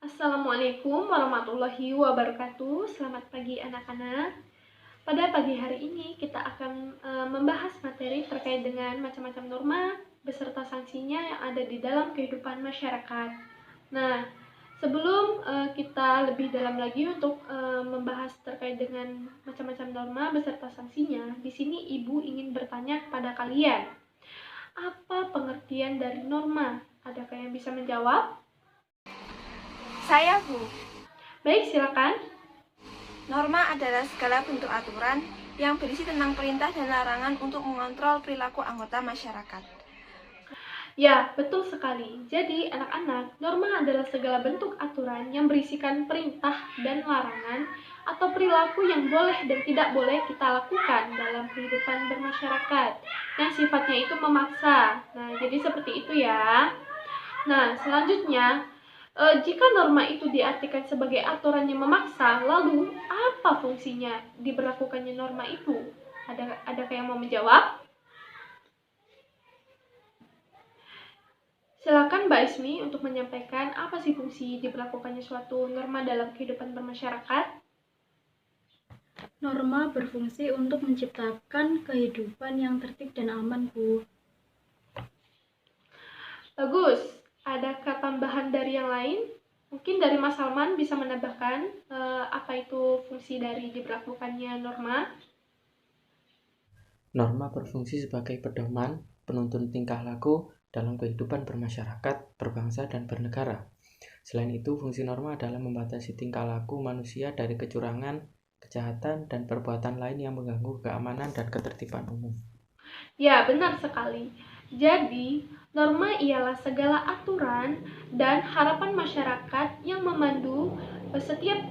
Assalamualaikum warahmatullahi wabarakatuh. Selamat pagi anak-anak. Pada pagi hari ini kita akan membahas materi terkait dengan macam-macam norma beserta sanksinya yang ada di dalam kehidupan masyarakat. Nah, sebelum kita lebih dalam lagi untuk membahas terkait dengan macam-macam norma beserta sanksinya, di sini Ibu ingin bertanya kepada kalian, apa pengertian dari norma? Adakah yang bisa menjawab? Saya, Bu. Baik, silakan. Norma adalah segala bentuk aturan yang berisi tentang perintah dan larangan untuk mengontrol perilaku anggota masyarakat. Ya, betul sekali. Jadi, anak-anak, norma adalah segala bentuk aturan yang berisikan perintah dan larangan atau perilaku yang boleh dan tidak boleh kita lakukan dalam kehidupan bermasyarakat yang sifatnya itu memaksa. Nah, jadi seperti itu ya. Nah, selanjutnya, jika norma itu diartikan sebagai aturan yang memaksa, lalu apa fungsinya diberlakukannya norma itu? Adakah yang mau menjawab? Silakan Mbak Ismi untuk menyampaikan apa sih fungsi diberlakukannya suatu norma dalam kehidupan bermasyarakat. Norma berfungsi untuk menciptakan kehidupan yang tertib dan aman, Bu. Bagus. Adakah tambahan dari yang lain? Mungkin dari Mas Salman bisa menambahkan apa itu fungsi dari diberlakukannya norma? Norma berfungsi sebagai pedoman, penuntun tingkah laku dalam kehidupan bermasyarakat, berbangsa, dan bernegara. Selain itu, fungsi norma adalah membatasi tingkah laku manusia dari kecurangan, kejahatan, dan perbuatan lain yang mengganggu keamanan dan ketertiban umum. Ya, benar sekali. Jadi, norma ialah segala aturan dan harapan masyarakat yang memandu setiap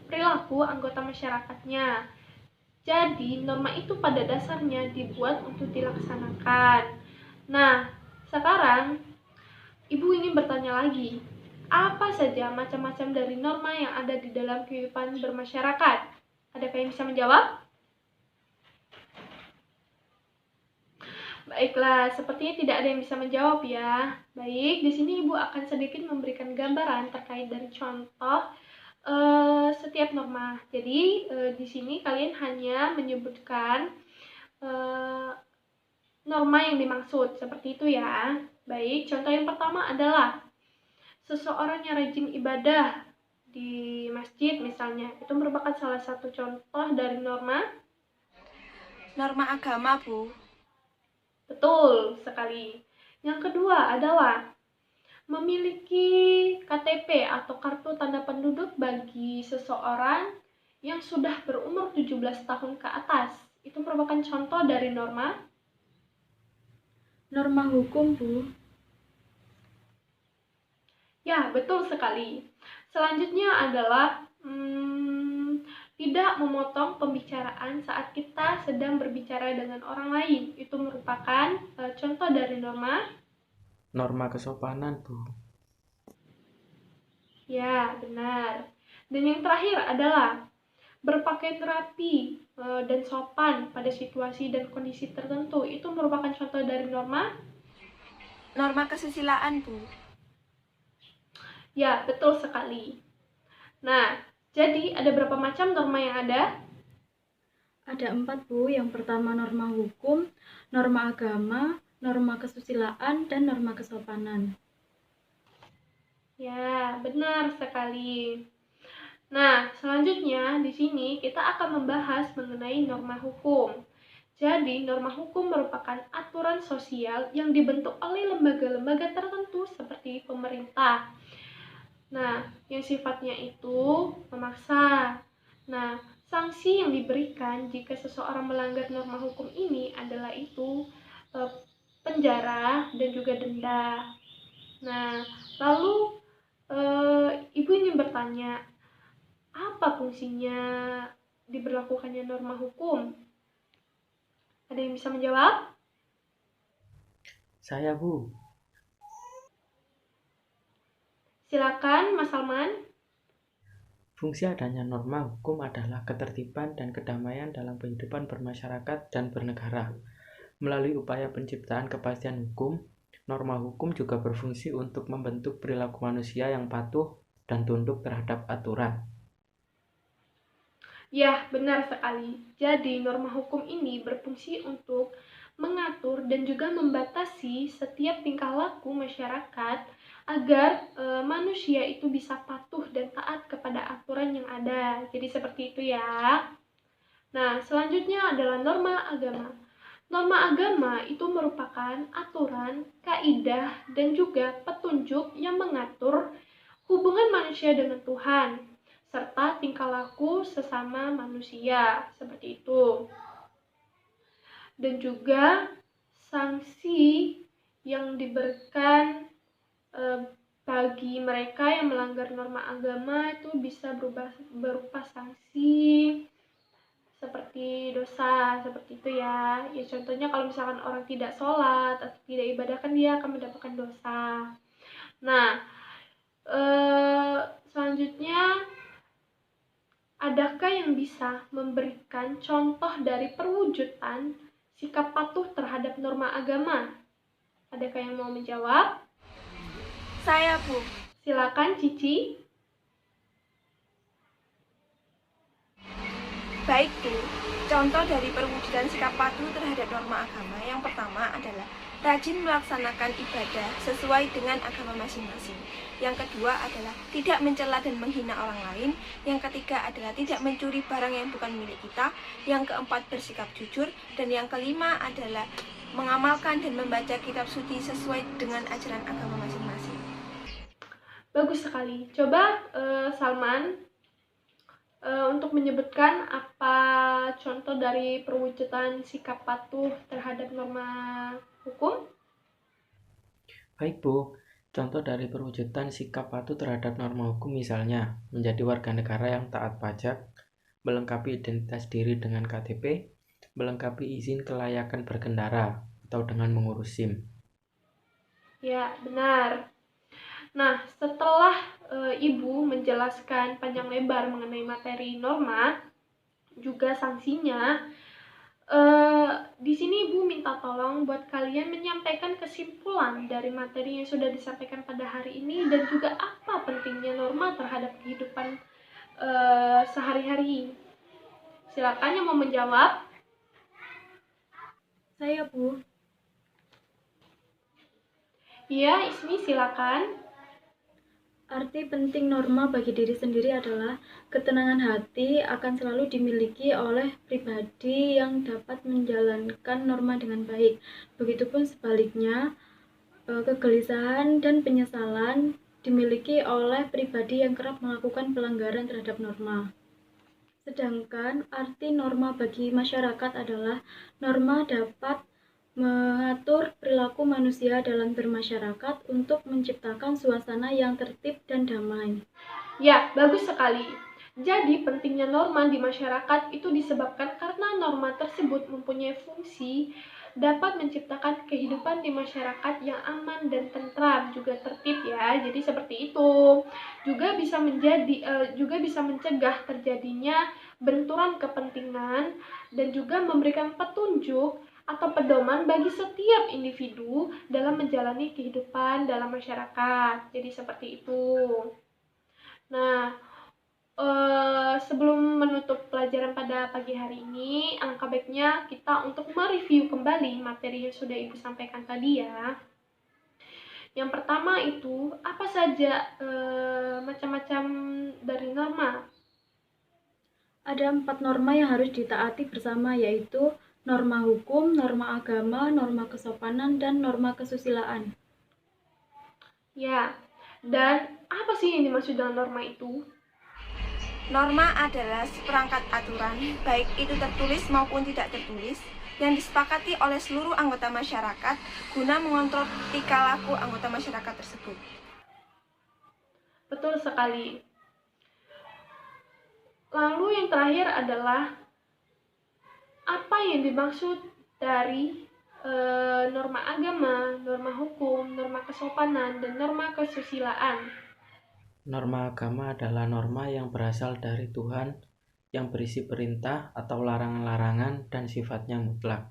perilaku anggota masyarakatnya. Jadi, norma itu pada dasarnya dibuat untuk dilaksanakan. Nah, sekarang Ibu ingin bertanya lagi, apa saja macam-macam dari norma yang ada di dalam kehidupan bermasyarakat? Adakah yang bisa menjawab? Baiklah, sepertinya tidak ada yang bisa menjawab ya. Baik, di sini Ibu akan sedikit memberikan gambaran terkait dari contoh setiap norma. Jadi di sini kalian hanya menyebutkan norma yang dimaksud, seperti itu ya. Baik, contoh yang pertama adalah seseorang yang rajin ibadah di masjid misalnya. Itu merupakan salah satu contoh dari norma. Norma agama, Bu. Betul sekali. Yang kedua adalah memiliki KTP atau kartu tanda penduduk bagi seseorang yang sudah berumur 17 tahun ke atas. Itu merupakan contoh dari norma. Norma hukum, Bu. Ya, betul sekali. Selanjutnya adalah tidak memotong pembicaraan saat kita sedang berbicara dengan orang lain. Itu merupakan contoh dari norma. Norma kesopanan, Bu. Ya, benar. Dan yang terakhir adalah berpakaian rapi dan sopan pada situasi dan kondisi tertentu. Itu merupakan contoh dari norma. Norma kesusilaan, Bu. Ya, betul sekali. Nah, jadi ada berapa macam norma yang ada? Ada 4, Bu. Yang pertama norma hukum, norma agama, norma kesusilaan, dan norma kesopanan. Ya, benar sekali. Nah, selanjutnya di sini kita akan membahas mengenai norma hukum. Jadi, norma hukum merupakan aturan sosial yang dibentuk oleh lembaga-lembaga tertentu seperti pemerintah. Nah, yang sifatnya itu memaksa. Nah, sanksi yang diberikan jika seseorang melanggar norma hukum ini adalah itu penjara dan juga denda. Nah, lalu Ibu ingin bertanya, apa fungsinya diberlakukannya norma hukum? Ada yang bisa menjawab? Saya, Bu. Silakan, Mas Salman. Fungsi adanya norma hukum adalah ketertiban dan kedamaian dalam kehidupan bermasyarakat dan bernegara. Melalui upaya penciptaan kepastian hukum, Norma hukum juga berfungsi untuk membentuk perilaku manusia yang patuh dan tunduk terhadap aturan. Ya, benar sekali. Jadi, norma hukum ini berfungsi untuk mengatur dan juga membatasi setiap tingkah laku masyarakat agar manusia itu bisa patuh dan taat kepada aturan yang ada. Jadi seperti itu ya. Nah, selanjutnya adalah norma agama. Norma agama itu merupakan aturan, kaidah, dan juga petunjuk yang mengatur hubungan manusia dengan Tuhan, serta tingkah laku sesama manusia, seperti itu. Dan juga sanksi yang diberikan bagi mereka yang melanggar norma agama itu bisa berupa sanksi seperti dosa, seperti itu ya. Ya contohnya kalau misalkan orang tidak sholat atau tidak ibadah kan dia akan mendapatkan dosa. Nah, selanjutnya adakah yang bisa memberikan contoh dari perwujudan sikap patuh terhadap norma agama? Adakah yang mau menjawab? Saya, Bu. Silakan Cici. Baik, Bu. Contoh dari perwujudan sikap patuh terhadap norma agama yang pertama adalah rajin melaksanakan ibadah sesuai dengan agama masing-masing. Yang kedua adalah tidak mencela dan menghina orang lain. Yang ketiga adalah tidak mencuri barang yang bukan milik kita. Yang keempat bersikap jujur. Dan yang kelima adalah mengamalkan dan membaca kitab suci sesuai dengan ajaran agama masing-masing. Bagus sekali. Coba Salman untuk menyebutkan apa contoh dari perwujudan sikap patuh terhadap norma hukum? Baik Bu, contoh dari perwujudan sikap patuh terhadap norma hukum misalnya menjadi warga negara yang taat pajak, melengkapi identitas diri dengan KTP, melengkapi izin kelayakan berkendara, atau dengan mengurus SIM. Ya, benar. Nah, setelah Ibu menjelaskan panjang lebar mengenai materi norma, juga sanksinya, di sini Ibu minta tolong buat kalian menyampaikan kesimpulan dari materi yang sudah disampaikan pada hari ini dan juga apa pentingnya norma terhadap kehidupan sehari-hari. Silakan yang mau menjawab. Saya, Bu. Iya, Ismi silakan. Arti penting norma bagi diri sendiri adalah ketenangan hati akan selalu dimiliki oleh pribadi yang dapat menjalankan norma dengan baik. Begitupun sebaliknya, kegelisahan dan penyesalan dimiliki oleh pribadi yang kerap melakukan pelanggaran terhadap norma. Sedangkan arti norma bagi masyarakat adalah norma dapat mengatur perilaku manusia dalam bermasyarakat untuk menciptakan suasana yang tertib dan damai. Ya, bagus sekali. Jadi, pentingnya norma di masyarakat itu disebabkan karena norma tersebut mempunyai fungsi dapat menciptakan kehidupan di masyarakat yang aman dan tentram, juga tertib ya. Jadi seperti itu. Juga bisa mencegah terjadinya benturan kepentingan dan juga memberikan petunjuk atau pedoman bagi setiap individu dalam menjalani kehidupan dalam masyarakat. Jadi seperti itu. Nah, sebelum menutup pelajaran pada pagi hari ini, alangkah baiknya kita untuk mereview kembali materi yang sudah Ibu sampaikan tadi ya. Yang pertama itu, apa saja macam-macam dari norma? Ada 4 norma yang harus ditaati bersama, yaitu norma hukum, norma agama, norma kesopanan, dan norma kesusilaan. Ya, dan apa sih yang dimaksud dengan norma itu? Norma adalah seperangkat aturan, baik itu tertulis maupun tidak tertulis, yang disepakati oleh seluruh anggota masyarakat guna mengontrol tingkah laku anggota masyarakat tersebut. Betul sekali. Lalu yang terakhir adalah apa yang dimaksud dari norma agama, norma hukum, norma kesopanan, dan norma kesusilaan. Norma agama adalah norma yang berasal dari Tuhan yang berisi perintah atau larangan-larangan dan sifatnya mutlak.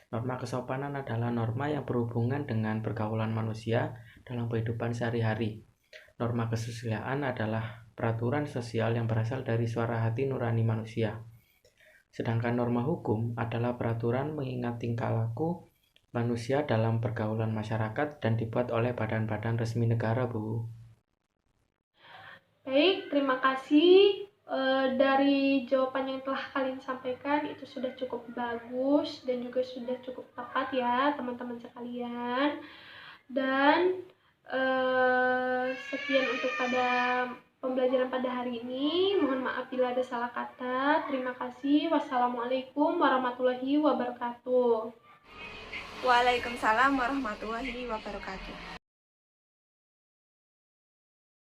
Norma kesopanan adalah norma yang berhubungan dengan pergaulan manusia dalam kehidupan sehari-hari. Norma kesusilaan adalah peraturan sosial yang berasal dari suara hati nurani manusia. Sedangkan norma hukum adalah peraturan mengingat tingkah laku manusia dalam pergaulan masyarakat dan dibuat oleh badan-badan resmi negara, Bu. Baik, terima kasih. Dari jawaban yang telah kalian sampaikan itu sudah cukup bagus dan juga sudah cukup tepat ya teman-teman sekalian. Dan sekian untuk pada pembelajaran pada hari ini. Mohon maaf bila ada salah kata. Terima kasih. Wassalamualaikum warahmatullahi wabarakatuh. Waalaikumsalam warahmatullahi wabarakatuh.